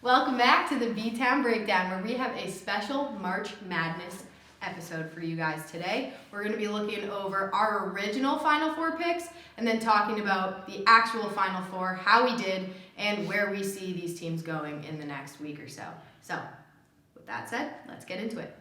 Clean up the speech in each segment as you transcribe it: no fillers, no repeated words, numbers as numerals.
Welcome back to the B-Town Breakdown, where we have a special March Madness episode for you guys today. We're going to be looking over our original Final Four picks and then talking about the actual Final Four, how we did, and where we see these teams going in the next week or so. So, with that said, let's get into it.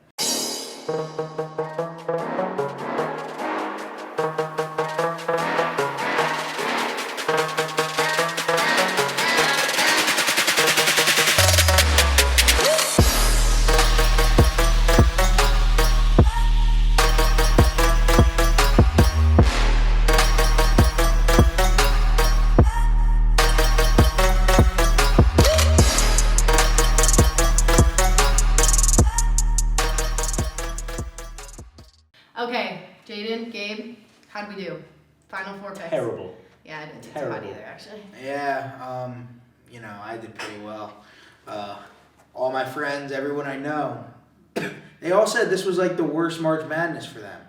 Okay, Jayden, Gabe, how'd we do? Final Four picks. Terrible. Yeah, I didn't do too hot either, actually. Yeah, I did pretty well. All my friends, everyone I know, they all said this was like the worst March Madness for them.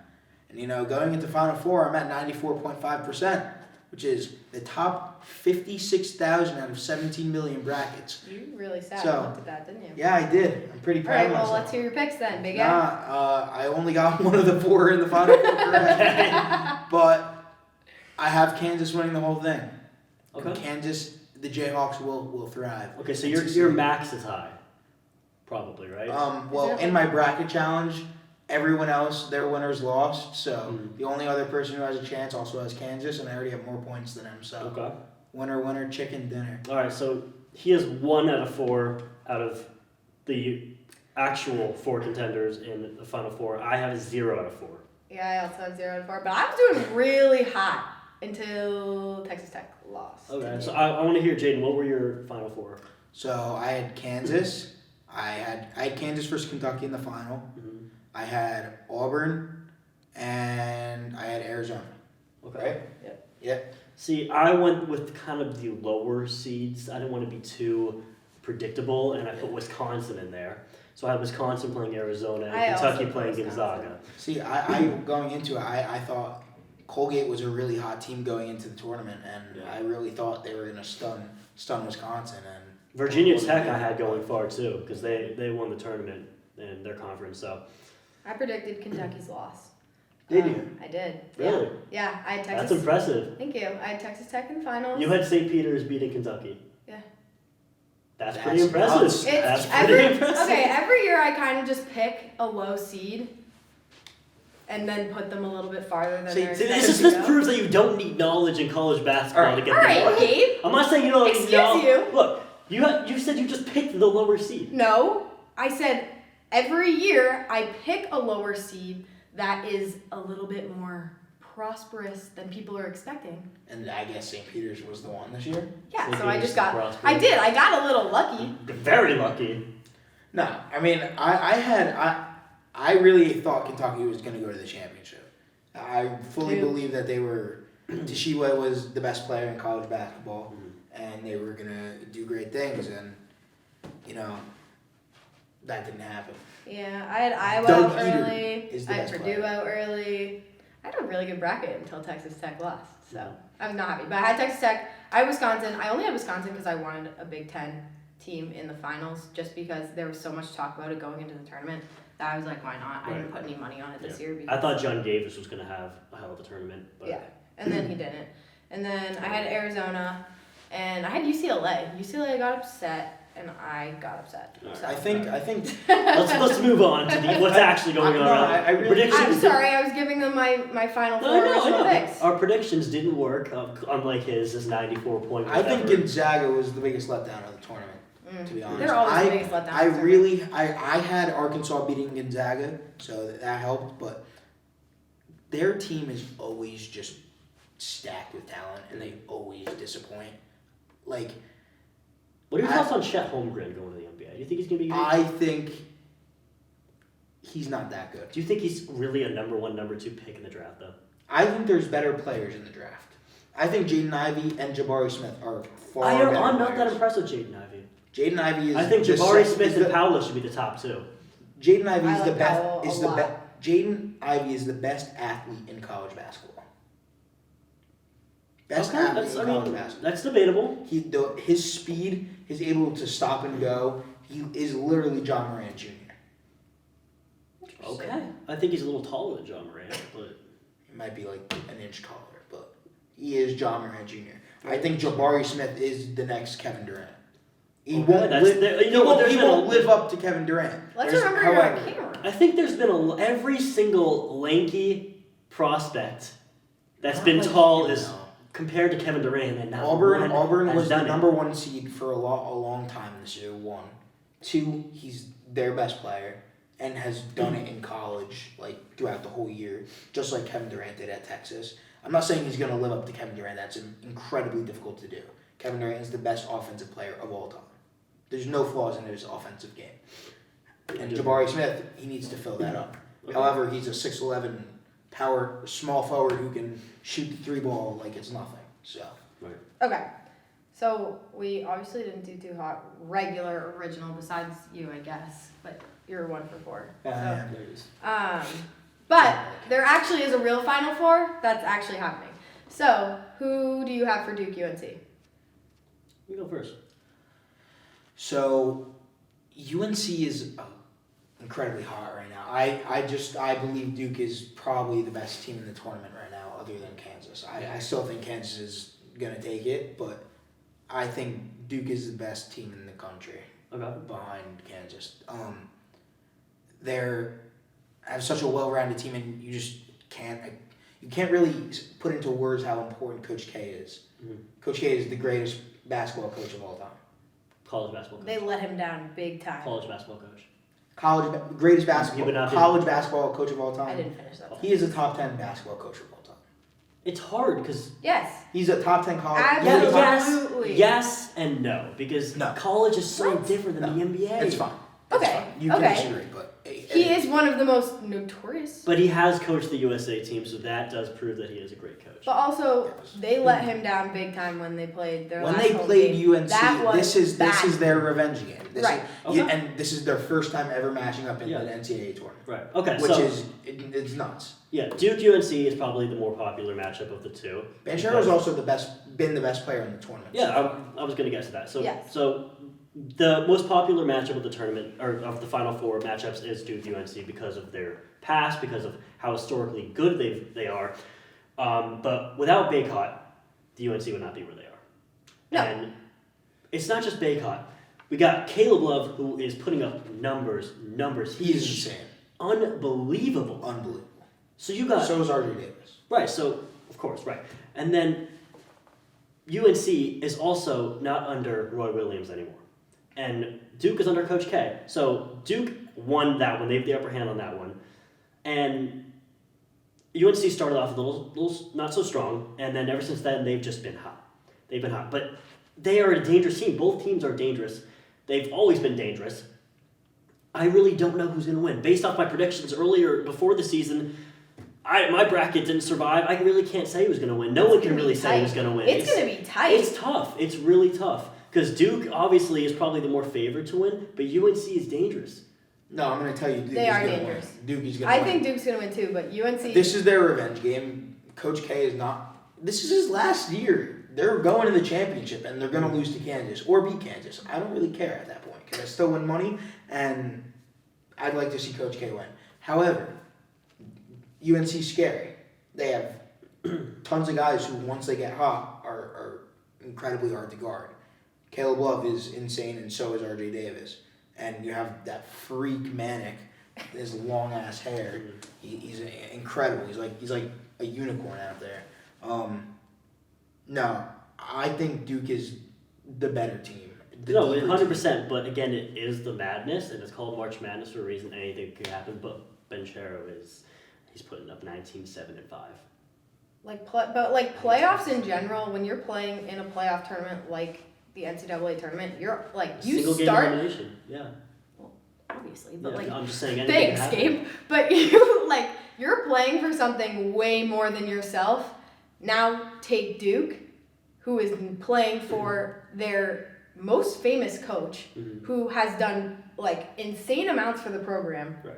And, going into Final Four, I'm at 94.5%, which is the top 56,000 out of 17 million brackets. You really sat So, and looked at that, didn't you? Yeah, I did. I'm pretty proud All right, of myself. well, let's hear your picks then, Big A. I only got one of the four in the Final Four correct. But I have Kansas winning the whole thing. Okay. Kansas, the Jayhawks will thrive. Okay, so your max is high, probably, right? Well, in my bracket challenge, everyone else, their winners lost. So the only other person who has a chance also has Kansas, and I already have more points than him. So Okay. winner, chicken dinner. All right, so he has 1 out of 4 out of the actual 4 contenders in the Final Four. I have 0 out of 4. Yeah, I also have 0 and 4, but I was doing really hot until Texas Tech lost. Okay, so I want to hear, Jayden, what were your Final Four? So I had Kansas. I had Kansas versus Kentucky in the final. Mm-hmm. I had Auburn, and I had Arizona. Okay. Right? Yep. See, I went with kind of the lower seeds. I didn't want to be too predictable, and I put Wisconsin in there. So I had Wisconsin playing Arizona and Kentucky playing Gonzaga. See, I going into it, I thought Colgate was a really hot team going into the tournament, and I really thought they were going to stun Wisconsin. And Virginia Tech I had going far too, because they won the tournament in their conference. So I predicted Kentucky's loss. Did you? I did. Really? Yeah, I had Texas. That's impressive. Thank you. I had Texas Tech in the finals. You had St. Peter's beating Kentucky. Yeah. That's pretty impressive. Nuts. That's pretty impressive. Okay, every year I kind of just pick a low seed and then put them a little bit farther than they're See, expected this to just go. proves that you don't need knowledge in college basketball to get All the right, Gabe. I'm not saying you don't Excuse know. you. Look, you said you just picked the lower seed. No, I said every year I pick a lower seed that is a little bit more prosperous than people are expecting. And I guess St. Peter's was the one this year? Yeah, St. so I Peter's just got, prosperous. I got a little lucky. Very lucky. No, I mean, I really thought Kentucky was going to go to the championship. I fully believe that Toshiba was the best player in college basketball, and they were going to do great things, and, that didn't happen. Yeah, I had Iowa Doug out Eater early. is the I had best Purdue player. out early. I had a really good bracket until Texas Tech lost, so I was not happy. But I had Texas Tech. I had Wisconsin. I only had Wisconsin because I wanted a Big Ten team in the finals, just because there was so much talk about it going into the tournament that I was like, why not? I didn't put any money on it this year. Because I thought John Davis was going to have a hell of a tournament. But yeah, and then he didn't. And then I had Arizona, and I had UCLA. UCLA got upset. And I got upset. Right. So. I think. let's move on to what's actually going on. I really- Predictions. I'm sorry, I was giving them my final four original picks. Our predictions didn't work, unlike his 94 point. I think Gonzaga was the biggest letdown of the tournament. To be honest, They're always the biggest letdown. I had Arkansas beating Gonzaga, so that helped. But their team is always just stacked with talent, and they always disappoint. Like. What are your thoughts on Chet Holmgren going to the NBA? Do you think he's going to be good? I think he's not that good. Do you think he's really a number 1, number 2 pick in the draft, though? I think there's better players in the draft. I think Jayden Ivey and Jabari Smith are far better I'm not that players. impressed with Jayden Ivey. Jaden Ivey is. I think Jabari Smith and Paolo should be the top 2. Jaden Ivey is I the like best. Paolo Is a the lot. best. Jaden Ivey is the best athlete in college basketball. Best athlete in college basketball. That's debatable. His speed, is able to stop and go. He is literally John Morant Jr. Okay. I think he's a little taller than John Morant, but He might be like an inch taller, but he is John Morant Jr. I think Jabari Smith is the next Kevin Durant. He won't live up to Kevin Durant. Let's remember you're on camera. I think there's been every single lanky prospect that's been tall is compared to Kevin Durant, and now Auburn was the number 1 seed for a long time this year. 1, 2, he's their best player and has done it in college, like throughout the whole year, just like Kevin Durant did at Texas. I'm not saying he's going to live up to Kevin Durant. That's incredibly difficult to do. Kevin Durant is the best offensive player of all time. There's no flaws in his offensive game. And Jabari Smith, he needs to fill that up. Okay. However, he's a 6'11" power, small forward who can shoot the 3 ball like it's nothing. So. Right. Okay. So we obviously didn't do too hot regular original besides you, I guess. But you're 1 for 4. Yeah, There it is. But there actually is a real Final Four that's actually happening. So who do you have for Duke UNC? You go first. So, UNC is incredibly hot right now. I believe Duke is probably the best team in the tournament right now, other than Kansas. I still think Kansas is gonna take it, but I think Duke is the best team in the country. Okay. Behind Kansas. They're have such a well-rounded team, and you just can't really put into words how important Coach K is. Mm-hmm. Coach K is the greatest basketball coach of all time. College basketball coach. They let him down big time. College basketball coach. Greatest college basketball coach of all time. I didn't finish that. He is a top 10 basketball coach of all time. It's hard because Yes. He's a top 10 college. Absolutely. yes and no, because college is so different than the NBA. It's fine. Okay. You can disagree, but he is one of the most notorious. But he has coached the USA team, so that does prove that he is a great coach. But also, they let him down big time when they played their when last they home played game. UNC. That was This is their revenge game. Right. And this is their first time ever matching up in the NCAA tournament. Right. Okay. Which is it's nuts. Yeah, Duke UNC is probably the more popular matchup of the two. Banchero's also been the best player in the tournament. Yeah, I was going to guess that. So Yes. so the most popular matchup of the tournament, or of the Final Four matchups, is Duke UNC because of their past, because of how historically good they are. But without Baycott, the UNC would not be where they are. No. And it's not just Baycott. We got Caleb Love, who is putting up numbers. He's insane. Unbelievable. So you got... So is RJ Davis. Right, so, of course, right. And then UNC is also not under Roy Williams anymore. And Duke is under Coach K. So Duke won that one. They have the upper hand on that one. And UNC started off a little not so strong. And then ever since then, they've just been hot. They've been hot. But they are a dangerous team. Both teams are dangerous. They've always been dangerous. I really don't know who's going to win. Based off my predictions earlier, before the season, my bracket didn't survive. I really can't say who's going to win. No one can really say who's going to win. It's going to be tight. It's tough. It's really tough. Because Duke, obviously, is probably the more favored to win, but UNC is dangerous. No, I'm going to tell you, Duke They is are going to dangerous. win. Duke is going to win. I think Duke's going to win too, but UNC... This is their revenge game. Coach K is not... This is his last year. They're going to the championship, and they're going to lose to Kansas or beat Kansas. I don't really care at that point, because I still win money, and I'd like to see Coach K win. However, UNC's scary. They have tons of guys who, once they get hot, are incredibly hard to guard. Caleb Love is insane, and so is RJ Davis. And you have that freak Manic, his long ass hair. He's incredible. He's like a unicorn out there. No, I think Duke is the better team. No, 100%. But again, it is the madness, and it's called March Madness for a reason. Anything can happen. But Banchero he's putting up 19, 7, and 5. But playoffs in general, when you're playing in a playoff tournament like the NCAA tournament, you're Single game elimination. Yeah. Well, obviously, but I'm just saying. Anything thanks, can happen. Gabe. But you're playing for something way more than yourself. Now take Duke, who is playing for their most famous coach, who has done insane amounts for the program. Right.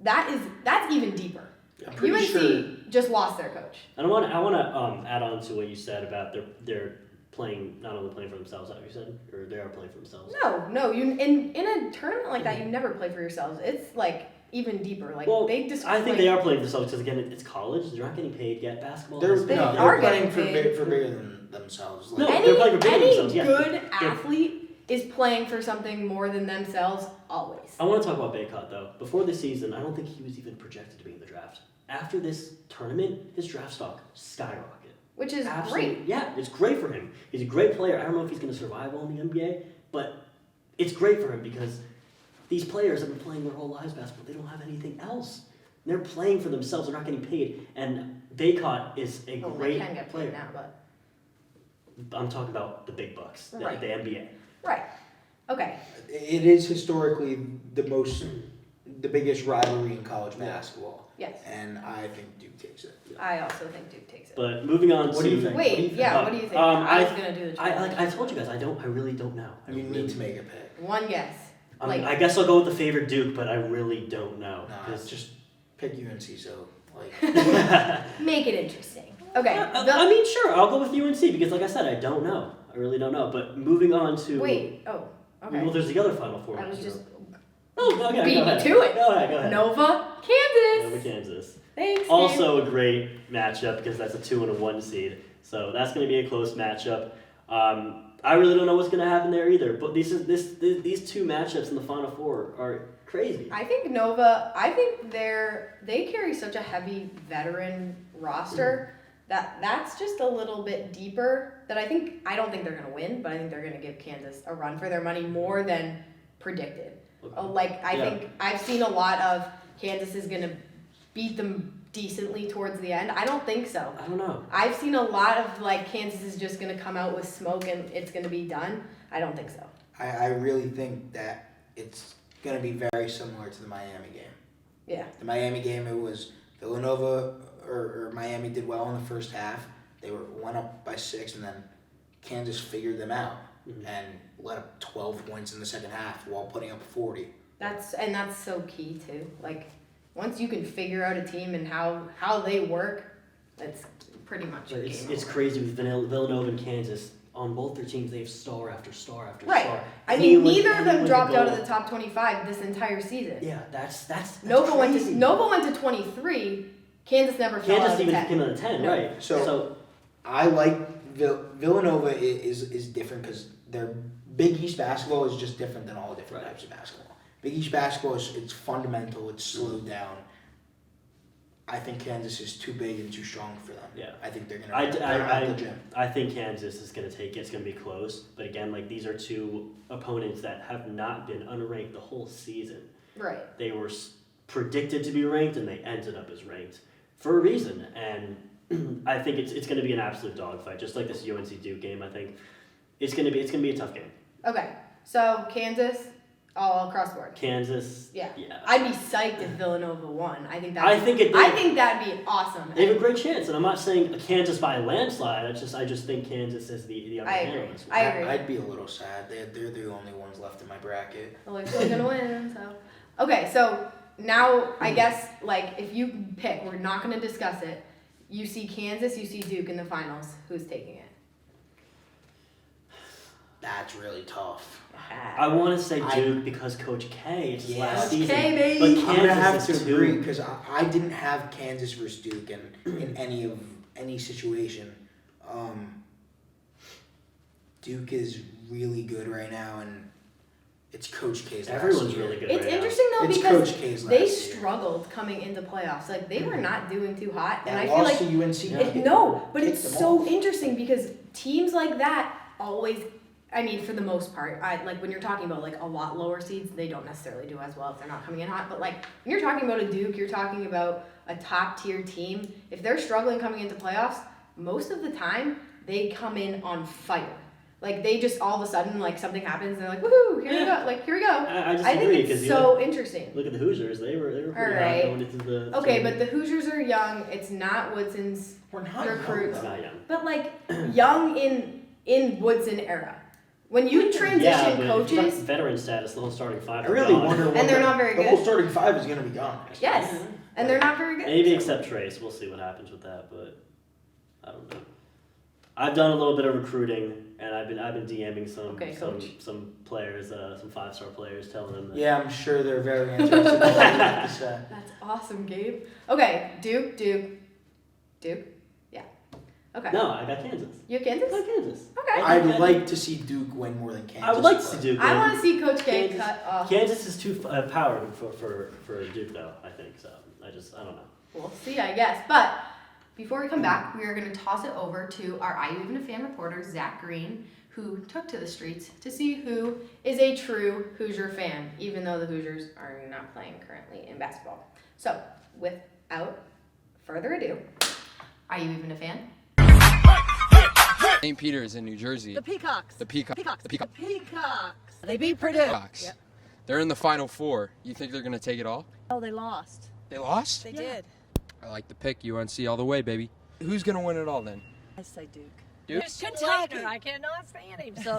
That's even deeper. I'm UNC sure. just lost their coach. And I want to add on to what you said about their not only playing for themselves, like you said, or they are playing for themselves. No, you in a tournament like that, you never play for yourselves. It's like even deeper. Like they just. I think they are playing for themselves because again, it's college. They're not getting paid yet. Basketball. They're playing getting paid. for bigger than themselves. No, Any they're playing for bigger than themselves. Yeah. good athlete is playing for something more than themselves always. I want to talk about Baycott though. Before this season, I don't think he was even projected to be in the draft. After this tournament, his draft stock skyrocketed. Which is Absolutely. great. Yeah, it's great for him. He's a great player. I don't know if he's going to survive well in the NBA, but it's great for him because these players have been playing their whole lives basketball. They don't have anything else. They're playing for themselves. They're not getting paid. And Baycott is a great they can get player. paid now, but. I'm talking about the big bucks, Right. the NBA. Right. Okay. It is historically the biggest rivalry in college basketball. Yes. And I think Duke takes it. I also think Duke takes it. But moving on What to do you think? Wait, What do you think? yeah, what do you think? I was gonna do the I told you guys, I really don't know. You need to make a pick. one guess. I guess I'll go with the favorite Duke, but I really don't know. Nah, just pick UNC. So like, Make it interesting. Okay. I mean, sure, I'll go with UNC because, like I said, I don't know. I really don't know. But moving on to Wait. Oh. Okay. well, there's the other Final Four. I was matchup. just okay, beat go me ahead. to it. Go ahead. Nova, Kansas. Nova, Kansas. Thanks. Gabe. Also a great matchup because that's a 2 and a 1 seed. So that's going to be a close matchup. I really don't know what's going to happen there either. But these two matchups in the Final Four are crazy. I think Nova. I think they carry such a heavy veteran roster that's just a little bit deeper. That I don't think they're going to win, but I think they're going to give Kansas a run for their money more than predicted. Okay. I think I've seen a lot of Kansas is going to beat them decently towards the end. I don't think so. I don't know. I've seen a lot of Kansas is just going to come out with smoke and it's going to be done. I don't think so. I really think that it's going to be very similar to the Miami game. Yeah. The Miami game, it was Villanova or Miami did well in the first half. They went up by 6, and then Kansas figured them out and let up 12 points in the second half while putting up 40. That's so key too. Once you can figure out a team and how they work, that's pretty much a game it's over. crazy with Villanova and Kansas. On both their teams, they have star after star after Right. star. I mean, Anyone- neither of them anyone dropped can out go- of the top 25 this entire season. Yeah, that's Nova crazy. went to 23. Kansas never fell out Kansas of even 10. came out of 10, No. right? So I like Villanova is different because their Big East basketball is just different than all different types of basketball. Big East basketball it's fundamental. It's slowed down. I think Kansas is too big and too strong for them. Yeah. I think they're gonna out the gym. I think Kansas is going to take it. It's going to be close. But again, these are two opponents that have not been unranked the whole season. Right. They were predicted to be ranked, and they ended up as ranked for a reason. And I think it's going to be an absolute dogfight, just like this UNC Duke game. I think it's going to be a tough game. Okay. So Kansas, all across the board. Kansas. Yeah. Yeah. I'd be psyched if Villanova won. I think I think that'd be awesome. They have a great chance, and I'm not saying Kansas by a landslide. I just think Kansas is the upper hand on this one. I agree. I'd be a little sad. They're the only ones left in my bracket. Well, they're still gonna win. So okay. So now I guess if you pick, we're not gonna discuss it. You see Kansas, you see Duke in the finals. Who's taking it? That's really tough. I want to say Duke because Coach K. It's his last Coach season. K, baby. But I'm gonna Kansas have is to agree too. because I didn't have Kansas versus Duke in any situation. Duke is really good right now, and it's Coach K's last Everyone's year. really good It's right interesting though It's because Coach K's last they year. struggled coming into playoffs. They were not doing too hot, and That I feel loss like to UNC. but kicked it's them so off. interesting because teams like that always. I mean, for the most part, when you're talking about a lot lower seeds, they don't necessarily do as well if they're not coming in hot. But when you're talking about a Duke, you're talking about a top tier team. If they're struggling coming into playoffs, most of the time they come in on fire. They just all of a sudden something happens and they're like, woohoo, here we go, here we go. I just I think agree it's so interesting. Look at the Hoosiers. They were pretty Alright. hot going into the. Okay, but the Hoosiers are young. It's not Woodson's We're not recruits. young, Not young. But young in Woodson era. When you transition Yeah, but coaches, veteran status, the whole starting five. I are really gone. wonder what And they're not very the good. whole starting five is going to be gone. yes, and they're not very good. Maybe except Trace. We'll see what happens with that, but I don't know. I've done a little bit of recruiting, and I've been DMing some players, some 5-star players, telling them that. Yeah, I'm sure they're very interested in what you have to say. That's awesome, Gabe. Okay, Duke. Yeah. Okay. No, I got Kansas. You have Kansas? I got Kansas. Okay. I'd like to see Duke win more than Kansas. I would like to see Duke win. I want to see Coach K Kansas- cut off. Kansas is too powered for Duke, though, I think. So I don't know. We'll see, I guess. But before we come back, we are going to toss it over to our Are You Even a Fan reporter, Zach Greene, who took to the streets to see who is a true Hoosier fan, even though the Hoosiers are not playing currently in basketball. So, without further ado, are you even a fan? St. Peter's in New Jersey. The Peacocks. The Peacocks. The Peacocks. They beat Purdue. Peacocks. Yep. They're in the Final Four. You think they're going to take it all? Oh, they lost. They lost? They did. I like the pick. UNC all the way, baby. Who's going to win it all then? I say Duke. Duke? It's Kentucky. I cannot stand him. So,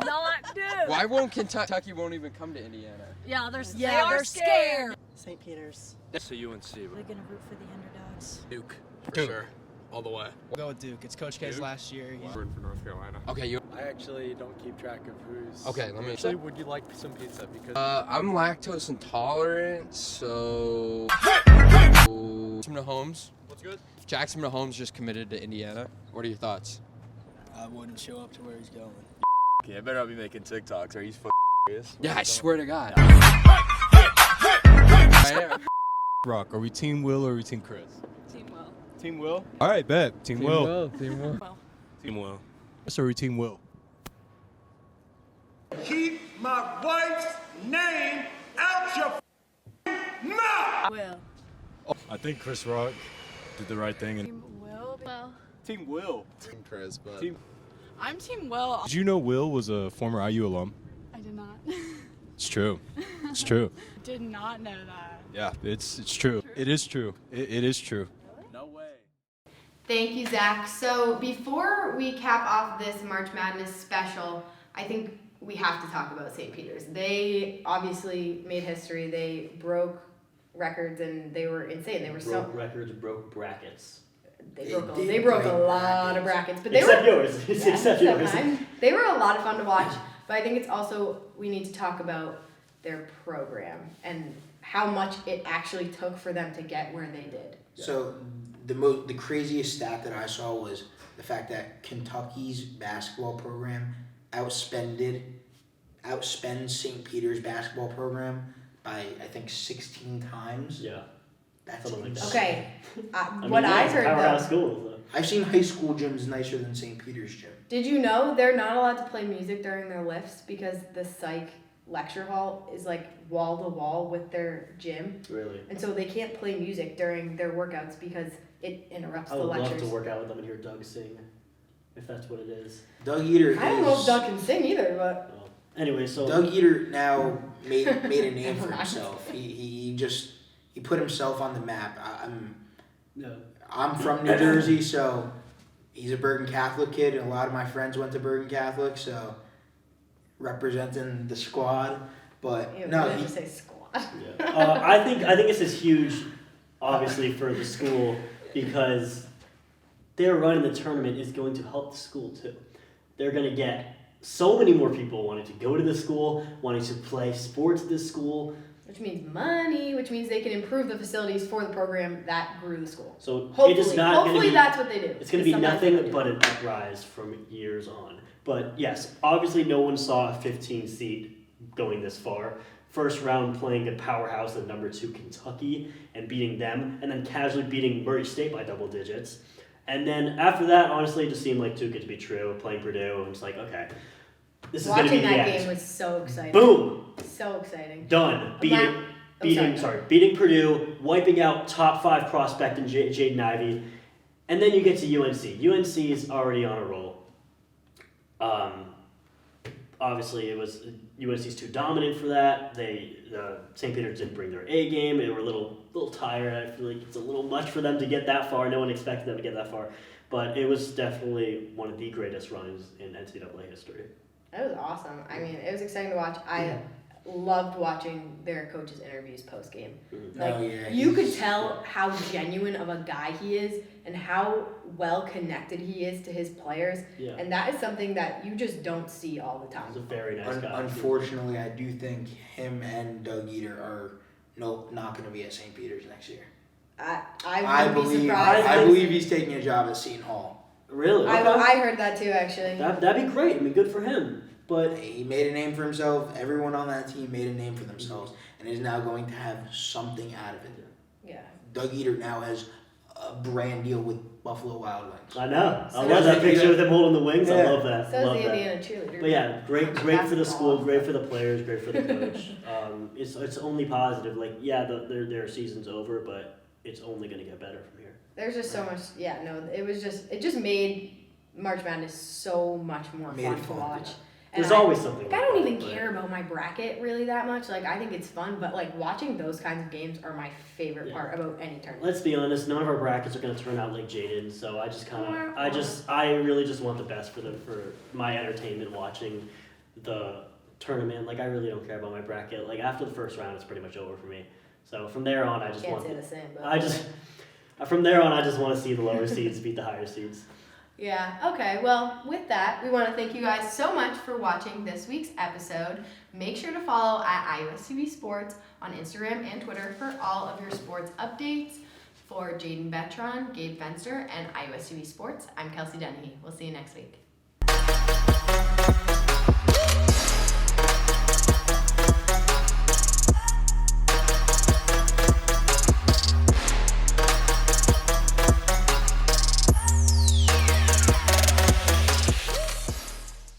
not Duke. Why won't Kentucky won't even come to Indiana? Yeah, they're scared. St. Peter's. So UNC, They're going to root for the underdogs. Duke, for Duke. sure, all the way. We'll go with Duke. It's Coach K's Duke? last year. Yeah. Rooting for North Carolina. Okay, you. I actually don't keep track of who's. Okay, let me. Actually, would you like some pizza? Because I'm lactose intolerant, so. Jackson Mahomes. what's good? Jackson Mahomes just committed to Indiana. What are your thoughts? I wouldn't show up to where he's going. Okay, I better not be making TikToks. Are you serious? Yeah, I swear to God. Rock, are we Team Will or are we Team Chris? Team Will. Team Will? All right, bet. Team Will. Team Will. Team Will. Chris, or are we Team Will? Keep my wife's name out your mouth! Will. I think Chris Rock did the right thing. And Team Will. Well, Team Will. Team Chris, but Team- I'm Team Will. Did you know Will was a former IU alum? I did not. It's true. It's true. Did not know that. Yeah, it's true. It is true. It is true. no way. Thank you, Zach. So before we cap off this March Madness special, I think we have to talk about St. Peter's. They obviously made history. They broke records and they were insane. They were Broke records, broke brackets. They They broke break a lot of brackets, but they Except were yours. Except yours. They were a lot of fun to watch. But I think it's also we need to talk about their program and how much it actually took for them to get where they did. So the craziest stat that I saw was the fact that Kentucky's basketball program outspends St. Peter's basketball program by I think 16 times. Yeah. That's Something like that. insane. Okay, I mean, what yeah, I it's heard powerhouse though. schools. I've seen high school gyms nicer than St. Peter's gym. Did you know they're not allowed to play music during their lifts because the psych lecture hall is like wall to wall with their gym, Really. and so they can't play music during their workouts because it interrupts I the would love lectures. to work out with them and hear Doug sing, if that's what it is. Doug Eater I don't know if is Doug can sing either, but Well, anyway, so Doug Eater now made a name for Never mind. himself. He put himself on the map. no. I'm from New Jersey, so he's a Bergen Catholic kid, and a lot of my friends went to Bergen Catholic, so representing the squad. But ew, no, I didn't he, just say squad. Yeah. I think this is huge, obviously for the school because their run in the tournament is going to help the school too. They're going to get so many more people wanting to go to the school, wanting to play sports at this school. Which means money, which means they can improve the facilities for the program that grew the school. So Hopefully, it is not going to hopefully be. that's what they do. It's going to be Sometimes they nothing do. but an uprise from years on. But yes, obviously no one saw a 15 seed going this far. First round playing a powerhouse at number 2 Kentucky and beating them, and then casually beating Murray State by double digits. And then after that, honestly, it just seemed like too good to be true. Playing Purdue, and it's like, okay, this is going to be Watching the that end. game was so exciting. Boom, So exciting. done. Beating sorry. beating Purdue, wiping out top 5 prospect in Jayden Ivey, and then you get to UNC. UNC is already on a roll. Obviously, it was UNC's too dominant for that. St. Peter's didn't bring their A game. They were a little tired. I feel like it's a little much for them to get that far. No one expected them to get that far, but it was definitely one of the greatest runs in NCAA history. That was awesome. I mean, it was exciting to watch. loved watching their coaches' interviews post game. Like Oh, yeah, you could he's- tell how genuine of a guy he is and how well connected he is to his players. Yeah. And that is something that you just don't see all the He's a time. very nice guy. Unfortunately, I do think him and Doug Eater are not going to be at St. Peter's next year. I would be surprised. I believe he's taking a job at Seton Hall. Really? Okay. I heard that too, actually. That'd be great. I mean, good for him. But He made a name for himself. Everyone on that team made a name for themselves, and is now going to have something out of it. Yeah. Doug Eater now has a brand deal with Buffalo Wild Wings. I know. So I love that picture with him holding the wings. I Yeah. love that. So love is the that. Indiana cheerleader. But yeah, great for the Basketball. school, great for the players, great for the coach. It's only positive. Like their season's over, but it's only gonna get better from here. There's just so much. Yeah, no, it just made March Madness so much more Made fun it to fun, watch. yeah. And There's always something. Like, I like don't that, even but- care about my bracket really that much. Like, I think it's fun, but like watching those kinds of games are my favorite Yeah. part about any tournament. Let's be honest. None of our brackets are gonna turn out like Jayden. So I really just want the best for my entertainment watching the tournament. Like I really don't care about my bracket. Like after the first round, it's pretty much over for me. So from there on, I just Can't want. say the same, but From there on, I just want to see the lower seeds beat the higher seeds. Yeah, okay. Well, with that, we want to thank you guys so much for watching this week's episode. Make sure to follow at IUSCB Sports on Instagram and Twitter for all of your sports updates. For Jayden Betron, Gabe Fenster, and IUSCB Sports, I'm Kelsey Dennehy. We'll see you next week.